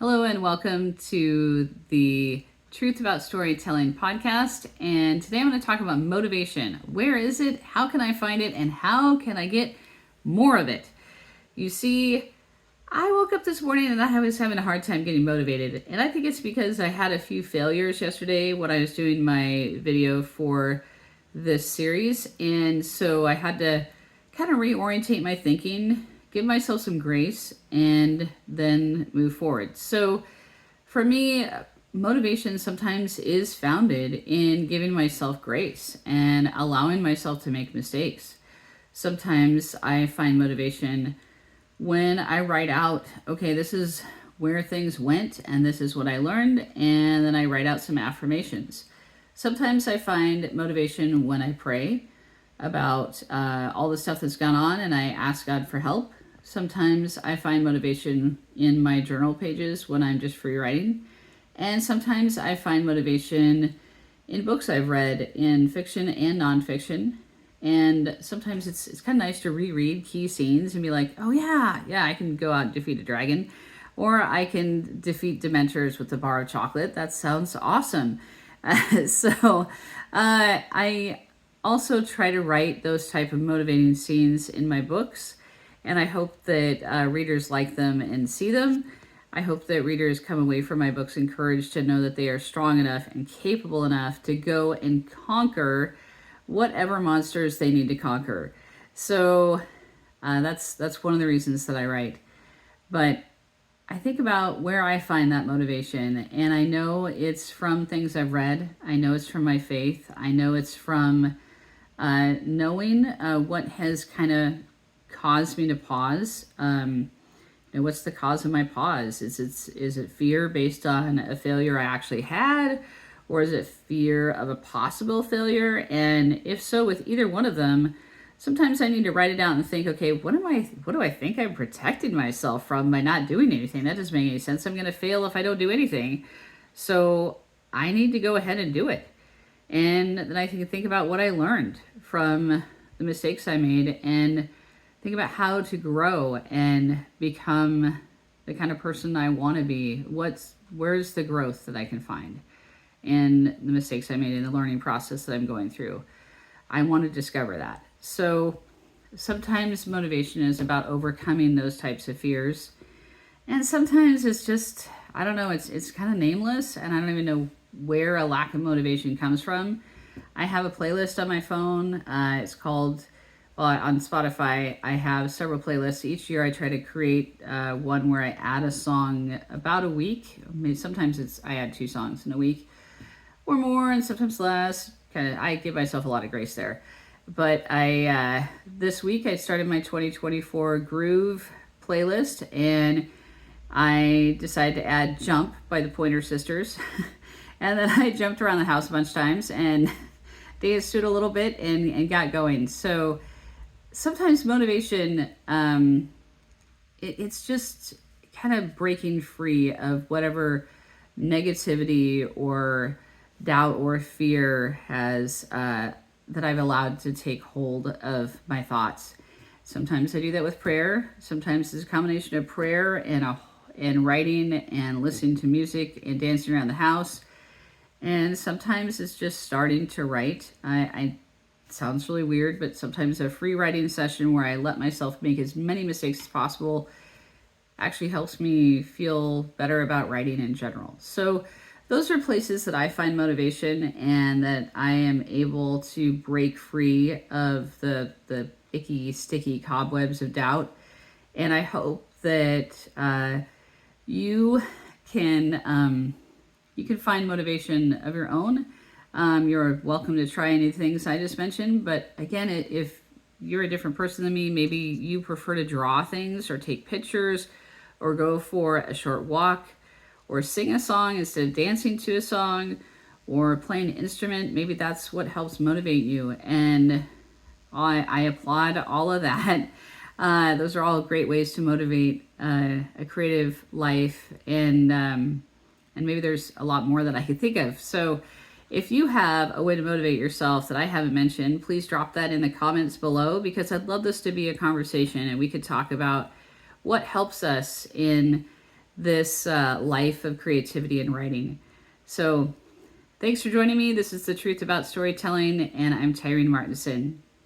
Hello and welcome to the Truth About Storytelling podcast. And today I'm going to talk about motivation. Where is it? How can I find it? And how can I get more of it? You see, I woke up this morning and I was having a hard time getting motivated. And I think it's because I had a few failures yesterday when I was doing my video for this series. And so I had to kind of reorientate my thinking, give myself some grace, and then move forward. So for me, motivation sometimes is founded in giving myself grace and allowing myself to make mistakes. Sometimes I find motivation when I write out, okay, this is where things went and this is what I learned, and then I write out some affirmations. Sometimes I find motivation when I pray about all the stuff that's gone on and I ask God for help. Sometimes I find motivation in my journal pages when I'm just free writing. And sometimes I find motivation in books I've read, in fiction and nonfiction. And sometimes it's kind of nice to reread key scenes and be like, oh yeah, I can go out and defeat a dragon. Or I can defeat Dementors with a bar of chocolate. That sounds awesome. I also try to write those type of motivating scenes in my books. And I hope that readers like them and see them. I hope that readers come away from my books encouraged to know that they are strong enough and capable enough to go and conquer whatever monsters they need to conquer. So that's one of the reasons that I write. But I think about where I find that motivation, and I know it's from things I've read. I know it's from my faith. I know it's from knowing what has kind of caused me to pause. What's the cause of my pause? Is it fear based on a failure I actually had, or is it fear of a possible failure? And if so, with either one of them, sometimes I need to write it out and think, okay, what do I think I'm protecting myself from by not doing anything? That doesn't make any sense. I'm going to fail if I don't do anything. So I need to go ahead and do it. And then I can think about what I learned from the mistakes I made and think about how to grow and become the kind of person I want to be. Where's the growth that I can find and the mistakes I made in the learning process that I'm going through. I want to discover that. So sometimes motivation is about overcoming those types of fears. And sometimes it's just, I don't know, it's kind of nameless, and I don't even know where a lack of motivation comes from. I have a playlist on my phone. It's called, on Spotify, I have several playlists. Each year I try to create one where I add a song about a week. Maybe sometimes I add 2 songs in a week or more, and sometimes less. I give myself a lot of grace there. But this week I started my 2024 Groove playlist, and I decided to add Jump by the Pointer Sisters. And then I jumped around the house a bunch of times and danced it a little bit and got going. So sometimes motivation, it's just kind of breaking free of whatever negativity or doubt or fear has that I've allowed to take hold of my thoughts. Sometimes I do that with prayer. Sometimes it's a combination of prayer and writing and listening to music and dancing around the house. And sometimes it's just starting to write. It sounds really weird, but sometimes a free writing session where I let myself make as many mistakes as possible actually helps me feel better about writing in general. So those are places that I find motivation and that I am able to break free of the icky, sticky cobwebs of doubt. And I hope that you can find motivation of your own. You're welcome to try any things I just mentioned, but again, if you're a different person than me, maybe you prefer to draw things or take pictures or go for a short walk or sing a song instead of dancing to a song or play an instrument. Maybe that's what helps motivate you. And I applaud all of that. Those are all great ways to motivate a creative life. And maybe there's a lot more that I could think of. So if you have a way to motivate yourself that I haven't mentioned, please drop that in the comments below, because I'd love this to be a conversation and we could talk about what helps us in this life of creativity and writing. So thanks for joining me. This is The Truth About Storytelling, and I'm Tyreen Martinson.